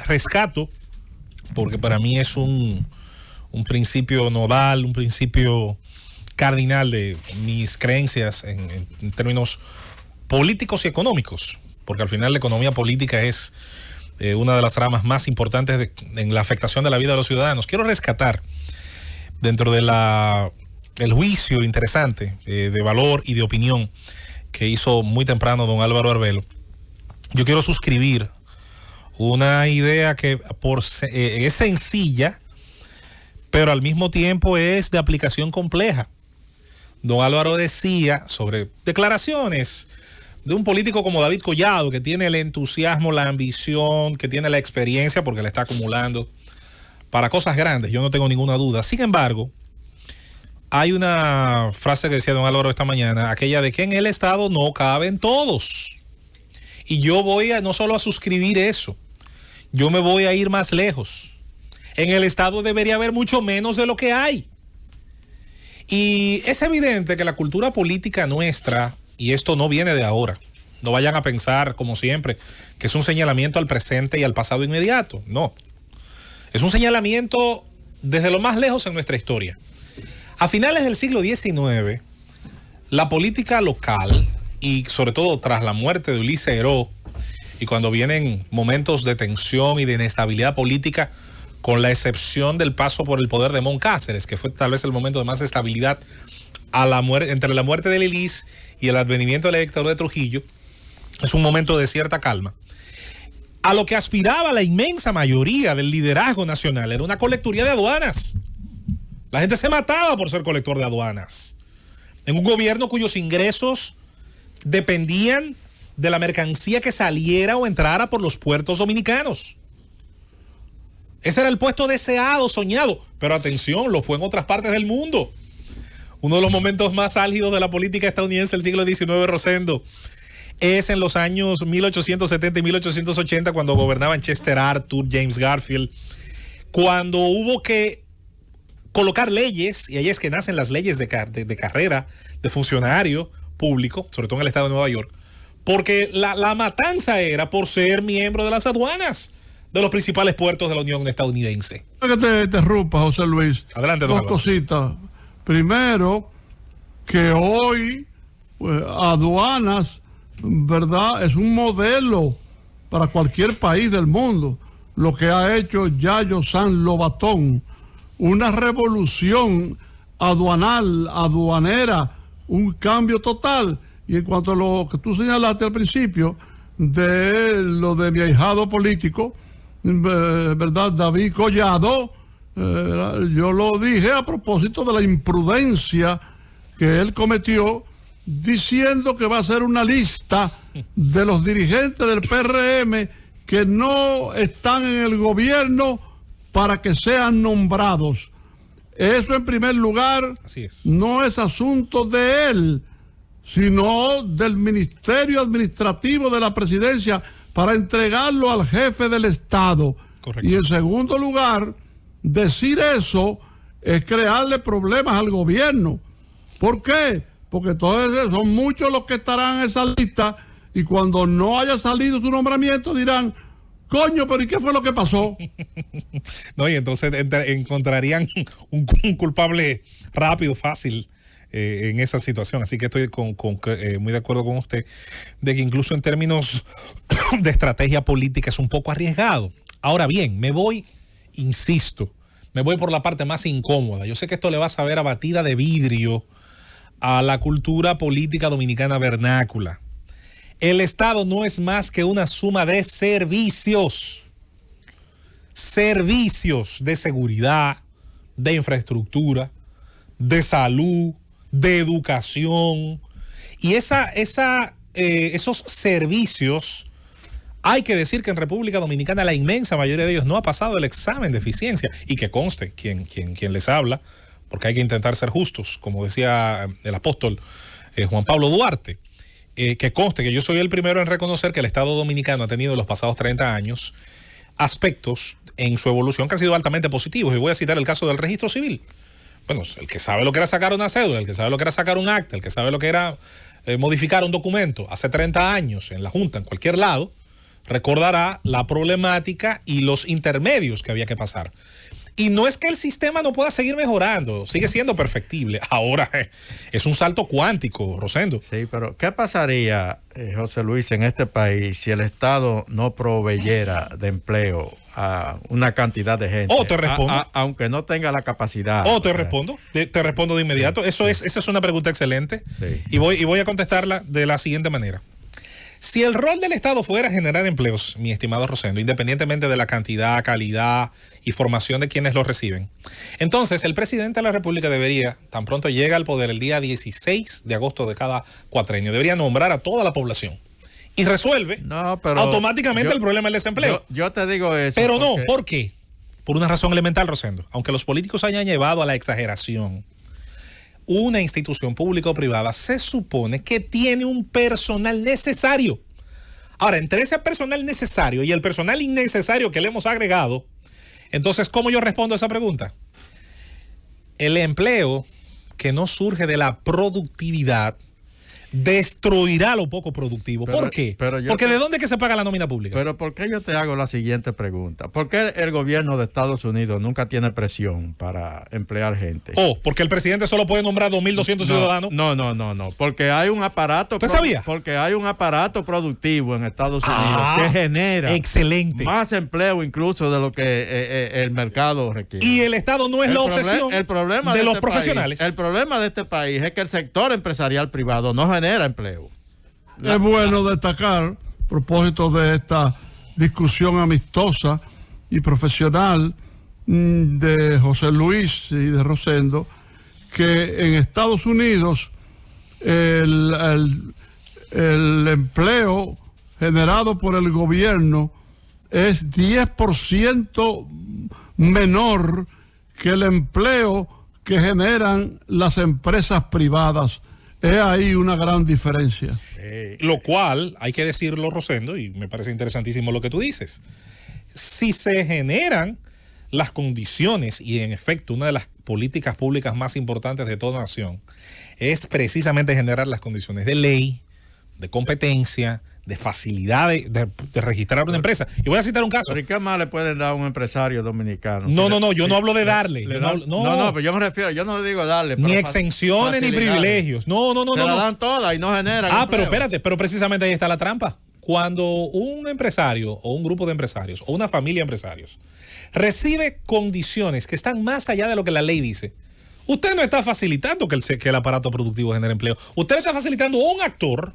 rescato, porque para mí es un principio nodal, un principio cardinal de mis creencias en términos políticos y económicos, porque al final la economía política es una de las ramas más importantes en la afectación de la vida de los ciudadanos. Quiero rescatar dentro de el juicio interesante de valor y de opinión que hizo muy temprano don Álvaro Arbelo. Yo quiero suscribir una idea que es sencilla, pero al mismo tiempo es de aplicación compleja. Don Álvaro decía sobre declaraciones de un político como David Collado, que tiene el entusiasmo, la ambición, que tiene la experiencia, porque la está acumulando para cosas grandes, yo no tengo ninguna duda. Sin embargo, hay una frase que decía don Álvaro esta mañana, aquella de que en el Estado no caben todos. Y yo voy no solo a suscribir eso, yo me voy a ir más lejos. En el Estado debería haber mucho menos de lo que hay. Y es evidente que la cultura política nuestra, y esto no viene de ahora, no vayan a pensar, como siempre, que es un señalamiento al presente y al pasado inmediato. No. Es un señalamiento desde lo más lejos en nuestra historia. A finales del siglo XIX, la política local, y sobre todo tras la muerte de Ulises Heró, y cuando vienen momentos de tensión y de inestabilidad política, con la excepción del paso por el poder de Moncáceres, que fue tal vez el momento de más estabilidad entre la muerte de Lilis y el advenimiento de la dictadura de Trujillo, es un momento de cierta calma. A lo que aspiraba la inmensa mayoría del liderazgo nacional era una colecturía de aduanas. La gente se mataba por ser colector de aduanas. En un gobierno cuyos ingresos dependían de la mercancía que saliera o entrara por los puertos dominicanos. Ese era el puesto deseado, soñado. Pero atención, lo fue en otras partes del mundo. Uno de los momentos más álgidos de la política estadounidense del siglo XIX, Rosendo, es en los años 1870 y 1880, cuando gobernaban Chester Arthur, James Garfield, cuando hubo que colocar leyes, y ahí es que nacen las leyes de carrera de funcionario público, sobre todo en el estado de Nueva York, porque la matanza era por ser miembro de las aduanas de los principales puertos de la Unión estadounidense. Que te interrumpa, José Luis. Adelante, dos cositas. Primero, que hoy pues, aduanas, ¿verdad? Es un modelo para cualquier país del mundo. Lo que ha hecho Yayo San Lobatón, una revolución aduanera, un cambio total. Y en cuanto a lo que tú señalaste al principio, de lo de mi ahijado político, ¿verdad? David Collado, yo lo dije a propósito de la imprudencia que él cometió, diciendo que va a hacer una lista de los dirigentes del PRM que no están en el gobierno para que sean nombrados. Eso en primer lugar no es asunto de él, sino del Ministerio Administrativo de la Presidencia para entregarlo al jefe del Estado. Correcto. Y en segundo lugar, decir eso es crearle problemas al gobierno. ¿Por qué? Porque entonces son muchos los que estarán en esa lista y cuando no haya salido su nombramiento dirán, coño, pero ¿y qué fue lo que pasó? No, y entonces encontrarían un culpable rápido, fácil en esa situación. Así que estoy muy de acuerdo con usted de que incluso en términos de estrategia política es un poco arriesgado. Ahora bien, me voy por la parte más incómoda. Yo sé que esto le va a saber a batida de vidrio a la cultura política dominicana vernácula. El Estado no es más que una suma de servicios de seguridad, de infraestructura, de salud, de educación. Y esos servicios, hay que decir que en República Dominicana la inmensa mayoría de ellos no ha pasado el examen de eficiencia. Y que conste quien les habla, porque hay que intentar ser justos, como decía el apóstol Juan Pablo Duarte, que conste que yo soy el primero en reconocer que el Estado Dominicano ha tenido en los pasados 30 años aspectos en su evolución que han sido altamente positivos. Y voy a citar el caso del registro civil. Bueno, el que sabe lo que era sacar una cédula, el que sabe lo que era sacar un acta, el que sabe lo que era modificar un documento hace 30 años en la Junta, en cualquier lado, recordará la problemática y los intermedios que había que pasar. Y no es que el sistema no pueda seguir mejorando, sigue siendo perfectible. Ahora es un salto cuántico, Rosendo. Sí, pero ¿qué pasaría, José Luis, en este país si el Estado no proveyera de empleo a una cantidad de gente? Te respondo. Aunque no tenga la capacidad. Te respondo. Te respondo de inmediato. Sí, Esa es una pregunta excelente. Sí. Y voy a contestarla de la siguiente manera. Si el rol del Estado fuera generar empleos, mi estimado Rosendo, independientemente de la cantidad, calidad y formación de quienes los reciben, entonces el presidente de la República debería, tan pronto llega al poder el día 16 de agosto de cada cuatrenio, debería nombrar a toda la población y resuelve automáticamente el problema del desempleo. Yo te digo eso. Pero no, ¿por qué? Por una razón elemental, Rosendo. Aunque los políticos hayan llevado a la exageración, una institución pública o privada se supone que tiene un personal necesario. Ahora, entre ese personal necesario y el personal innecesario que le hemos agregado, entonces, ¿cómo yo respondo a esa pregunta? El empleo que no surge de la productividad destruirá lo poco productivo. ¿Por qué? Porque ¿de dónde es que se paga la nómina pública? Pero ¿por qué yo te hago la siguiente pregunta? ¿Por qué el gobierno de Estados Unidos nunca tiene presión para emplear gente? Porque el presidente solo puede nombrar 2.200 ciudadanos. No. Porque hay un aparato. ¿Usted sabía? Porque hay un aparato productivo en Estados Unidos que genera más empleo incluso de lo que el mercado requiere. Y el Estado no es la obsesión de los profesionales. El problema de este país es que el sector empresarial privado no genera empleo. Es bueno destacar, a propósito de esta discusión amistosa y profesional de José Luis y de Rosendo, que en Estados Unidos el empleo generado por el gobierno es 10% menor que el empleo que generan las empresas privadas. Es ahí una gran diferencia. Lo cual, hay que decirlo, Rosendo, y me parece interesantísimo lo que tú dices. Si se generan las condiciones, y en efecto una de las políticas públicas más importantes de toda nación es precisamente generar las condiciones de ley, de competencia, de facilidad de registrar una empresa. Y voy a citar un caso. ¿Pero y qué más le pueden dar a un empresario dominicano? Yo no hablo de darle. Pero yo me refiero, yo no digo darle. Ni exenciones ni privilegios. No. Se la dan todas y no generan empleo. Pero espérate, pero precisamente ahí está la trampa. Cuando un empresario o un grupo de empresarios o una familia de empresarios recibe condiciones que están más allá de lo que la ley dice, usted no está facilitando que el aparato productivo genere empleo. Usted está facilitando a un actor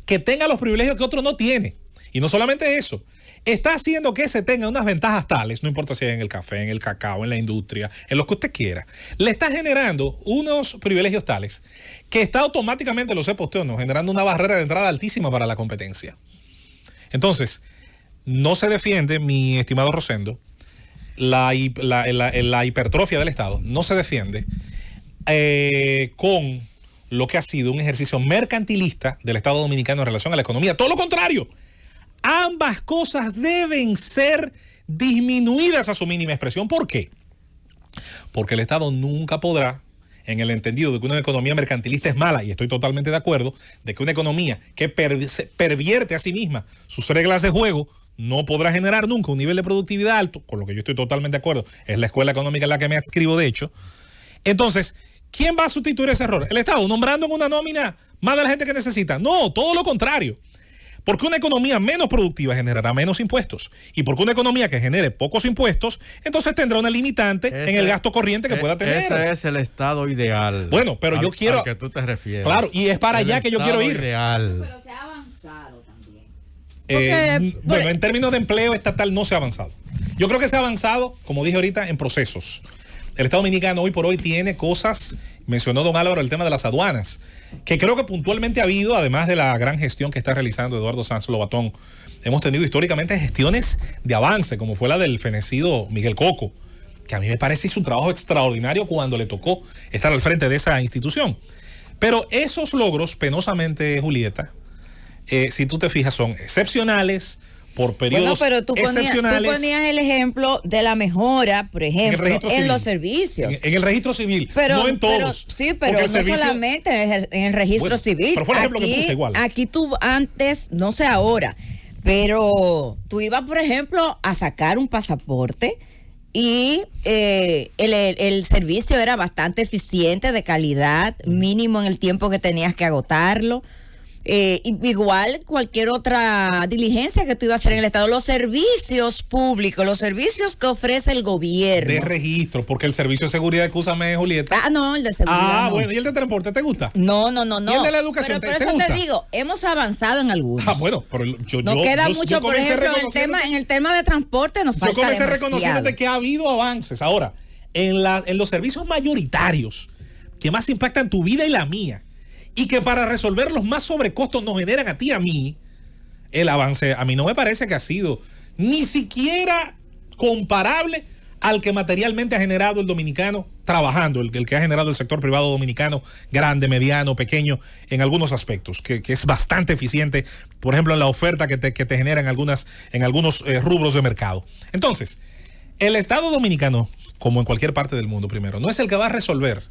que tenga los privilegios que otro no tiene. Y no solamente eso, está haciendo que se tenga unas ventajas tales, no importa si es en el café, en el cacao, en la industria, en lo que usted quiera. Le está generando unos privilegios tales que está automáticamente, lo sepa usted o no, generando una barrera de entrada altísima para la competencia. Entonces, no se defiende, mi estimado Rosendo, la hipertrofia del Estado, no se defiende con lo que ha sido un ejercicio mercantilista del Estado Dominicano en relación a la economía. Todo lo contrario. Ambas cosas deben ser disminuidas a su mínima expresión. ¿Por qué? Porque el Estado nunca podrá, en el entendido de que una economía mercantilista es mala, y estoy totalmente de acuerdo, de que una economía que pervierte a sí misma sus reglas de juego no podrá generar nunca un nivel de productividad alto, con lo que yo estoy totalmente de acuerdo. Es la escuela económica en la que me adscribo, de hecho. Entonces, ¿quién va a sustituir ese error? El Estado, nombrando en una nómina más de la gente que necesita. No, todo lo contrario. Porque una economía menos productiva generará menos impuestos. Y porque una economía que genere pocos impuestos, entonces tendrá una limitante en el gasto corriente que pueda tener. Ese es el estado ideal. Bueno, pero yo quiero... Al que tú te refieres. Claro, y es para allá que yo quiero ir. Pero se ha avanzado también. Bueno, en términos de empleo estatal no se ha avanzado. Yo creo que se ha avanzado, como dije ahorita, en procesos. El Estado Dominicano hoy por hoy tiene cosas, mencionó don Álvaro el tema de las aduanas, que creo que puntualmente ha habido, además de la gran gestión que está realizando Eduardo Sanz Lobatón. Hemos tenido históricamente gestiones de avance, como fue la del fenecido Miguel Coco, que a mí me parece hizo un trabajo extraordinario cuando le tocó estar al frente de esa institución. Pero esos logros, penosamente, Julieta, si tú te fijas, son excepcionales, por periodos excepcionales. Tú ponías el ejemplo de la mejora, por ejemplo, en los servicios. En el registro civil, no en todos. Pero no solamente en el registro civil. Pero fue el ejemplo que puse igual. Aquí tú antes, no sé ahora, pero tú ibas, por ejemplo, a sacar un pasaporte y el servicio era bastante eficiente, de calidad, mínimo en el tiempo que tenías que agotarlo. Igual cualquier otra diligencia que tú ibas a hacer en el Estado, los servicios públicos, los servicios que ofrece el gobierno. De registro, porque el servicio de seguridad, escúchame, Julieta. Ah, no, el de seguridad. No. Bueno, ¿y el de transporte te gusta? No. ¿Y el de la educación pero te por eso gusta? te digo, hemos avanzado en algunos. Bueno, pero nos queda mucho, por ejemplo, en el tema de transporte nos falta demasiado. Yo comencé reconociéndote que ha habido avances. Ahora, en los servicios mayoritarios que más impactan tu vida y la mía, y que para resolver los más sobrecostos nos generan a ti y a mí, el avance a mí no me parece que ha sido ni siquiera comparable al que materialmente ha generado el dominicano trabajando, el que ha generado el sector privado dominicano, grande, mediano, pequeño, en algunos aspectos, que es bastante eficiente, por ejemplo, en la oferta que te genera en algunos rubros de mercado. Entonces, el Estado dominicano, como en cualquier parte del mundo, primero, no es el que va a resolver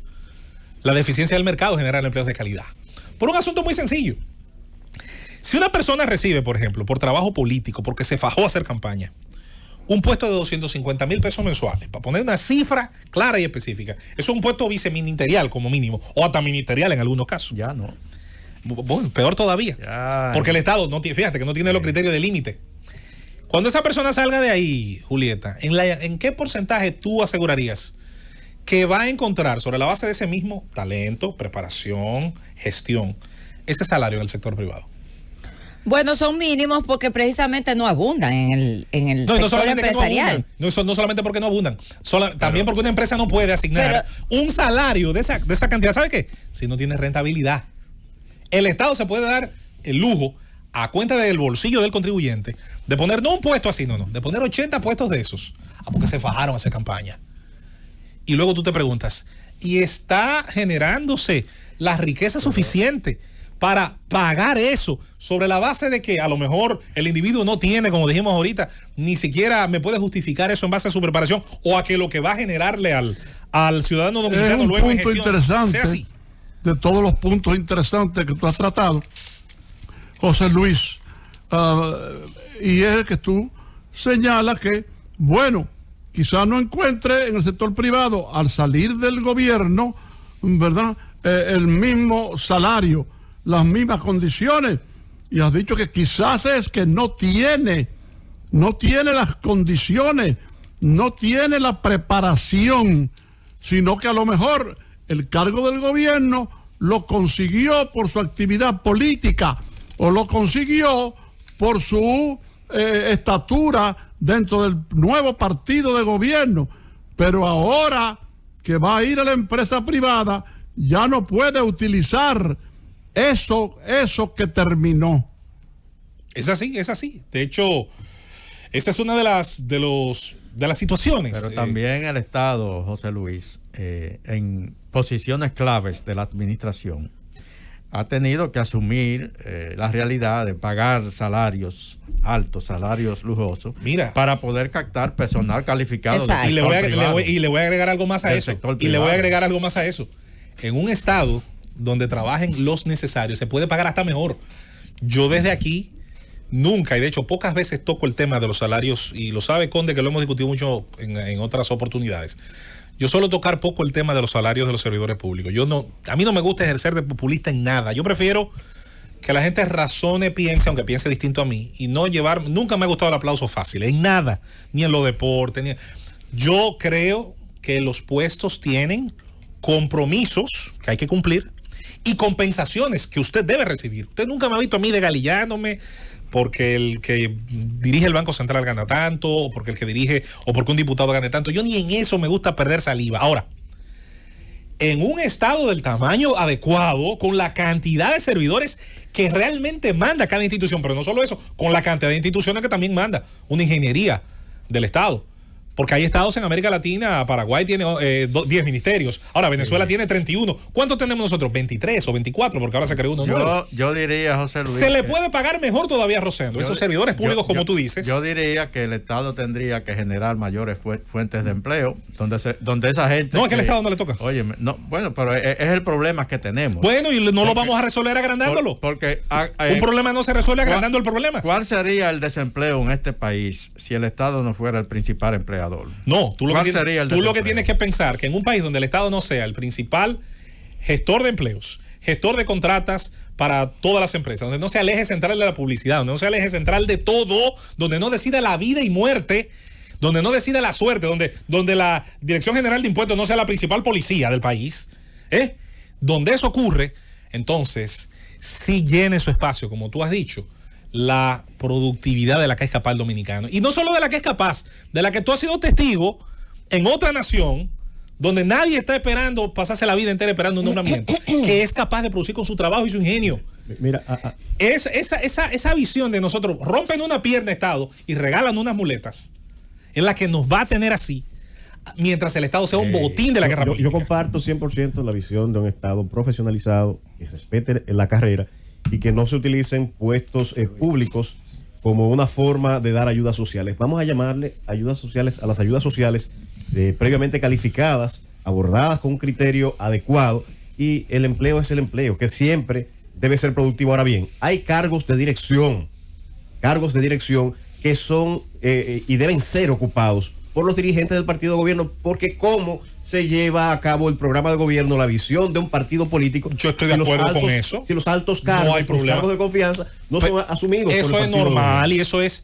la deficiencia del mercado, generar empleos de calidad. Por un asunto muy sencillo. Si una persona recibe, por ejemplo, por trabajo político, porque se fajó a hacer campaña, un puesto de 250,000 pesos mensuales, para poner una cifra clara y específica, eso es un puesto viceministerial como mínimo, o hasta ministerial en algunos casos. Ya no. Bueno, peor todavía. Ya. Porque el Estado, fíjate que no tiene los criterios de límite. Cuando esa persona salga de ahí, Julieta, ¿en qué porcentaje tú asegurarías que va a encontrar, sobre la base de ese mismo talento, preparación, gestión, ese salario en el sector privado? Bueno, son mínimos porque precisamente no abundan en el sector empresarial. No solamente porque no abundan, también porque una empresa no puede asignar un salario de esa cantidad. ¿Sabe qué? Si no tiene rentabilidad. El Estado se puede dar el lujo, a cuenta del bolsillo del contribuyente, de poner no un puesto así, de poner 80 puestos de esos, porque se fajaron a hacer campaña. Y luego tú te preguntas, ¿y está generándose la riqueza suficiente para pagar eso sobre la base de que a lo mejor el individuo no tiene, como dijimos ahorita, ni siquiera me puede justificar eso en base a su preparación o a que lo que va a generarle al ciudadano dominicano luego en gestión interesante sea así? De todos los puntos interesantes que tú has tratado, José Luis, y es el que tú señalas que, bueno, quizás no encuentre en el sector privado, al salir del gobierno, ¿verdad?, el mismo salario, las mismas condiciones. Y has dicho que quizás es que no tiene las condiciones, no tiene la preparación, sino que a lo mejor el cargo del gobierno lo consiguió por su actividad política o lo consiguió por su estatura dentro del nuevo partido de gobierno, pero ahora que va a ir a la empresa privada ya no puede utilizar eso que terminó. Es así. De hecho, esa es una de las situaciones. Pero también el Estado, José Luis, en posiciones claves de la administración, ha tenido que asumir la realidad de pagar salarios altos, salarios lujosos, para poder captar personal calificado. Y le voy a agregar algo más a eso. En un estado donde trabajen los necesarios, se puede pagar hasta mejor. Yo desde aquí nunca, y de hecho pocas veces toco el tema de los salarios, y lo sabe Conde, que lo hemos discutido mucho en otras oportunidades. Yo suelo tocar poco el tema de los salarios de los servidores públicos. A mí no me gusta ejercer de populista en nada. Yo prefiero que la gente razone, piense, aunque piense distinto a mí, y no nunca me ha gustado el aplauso fácil, en nada, ni en los deportes. Yo creo que los puestos tienen compromisos que hay que cumplir y compensaciones que usted debe recibir. Usted nunca me ha visto a mí degalillándome porque el que dirige el Banco Central gana tanto, o porque el que dirige, o porque un diputado gane tanto. Yo ni en eso me gusta perder saliva. Ahora, en un estado del tamaño adecuado, con la cantidad de servidores que realmente manda cada institución, pero no solo eso, con la cantidad de instituciones que también manda una ingeniería del Estado, Porque hay estados en América Latina, Paraguay tiene 10 ministerios, ahora Venezuela tiene 31. ¿Cuántos tenemos nosotros? 23 o 24, porque ahora se creó uno nuevo. Yo diría, José Luis, se le puede pagar mejor todavía a Rosendo, esos servidores públicos, como tú dices. Yo diría que el Estado tendría que generar mayores fuentes de empleo, donde esa gente... No, es que al Estado no le toca. Oye, no, bueno, pero es el problema que tenemos. Bueno, y no lo vamos a resolver agrandándolo. Porque un problema no se resuelve agrandando el problema. ¿Cuál sería el desempleo en este país si el Estado no fuera el principal empleador? No, tú lo que tienes que pensar que en un país donde el Estado no sea el principal gestor de empleos, gestor de contratas para todas las empresas, donde no sea el eje central de la publicidad, donde no sea el eje central de todo, donde no decida la vida y muerte, donde no decida la suerte, donde la Dirección General de Impuestos no sea la principal policía del país, donde eso ocurre, entonces sí llene su espacio, como tú has dicho, la productividad de la que es capaz el dominicano. Y no solo de la que es capaz, de la que tú has sido testigo en otra nación, donde nadie está esperando, pasarse la vida entera esperando un nombramiento, que es capaz de producir con su trabajo y su ingenio. Mira, esa visión de nosotros, rompen una pierna Estado y regalan unas muletas, es la que nos va a tener así, mientras el Estado sea un botín de la guerra política. Yo comparto 100% la visión de un Estado profesionalizado, que respete la carrera y que no se utilicen puestos públicos como una forma de dar ayudas sociales. Vamos a llamarle ayudas sociales a las ayudas sociales previamente calificadas, abordadas con un criterio adecuado, y el empleo es el empleo, que siempre debe ser productivo. Ahora bien, hay cargos de dirección que son y deben ser ocupados por los dirigentes del partido de gobierno, porque cómo se lleva a cabo el programa de gobierno, la visión de un partido político. Yo estoy de acuerdo con eso. Si los altos cargos, no hay los cargos de confianza no son asumidos. Eso es normal y eso es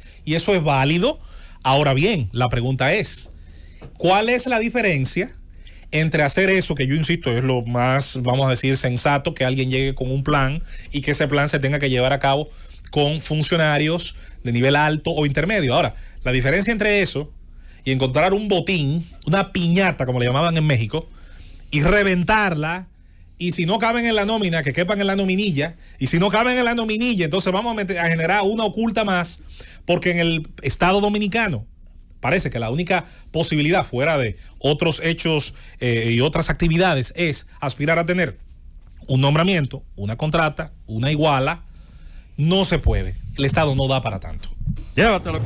válido. Ahora bien, la pregunta es, ¿cuál es la diferencia entre hacer eso, que yo insisto es lo más, vamos a decir, sensato, que alguien llegue con un plan y que ese plan se tenga que llevar a cabo con funcionarios de nivel alto o intermedio? Ahora, la diferencia entre eso y encontrar un botín, una piñata, como le llamaban en México, y reventarla, y si no caben en la nómina, que quepan en la nominilla, y si no caben en la nominilla, entonces vamos a generar una oculta más, porque en el Estado dominicano parece que la única posibilidad fuera de otros hechos y otras actividades es aspirar a tener un nombramiento, una contrata, una iguala. No se puede. El Estado no da para tanto. Llévatelo.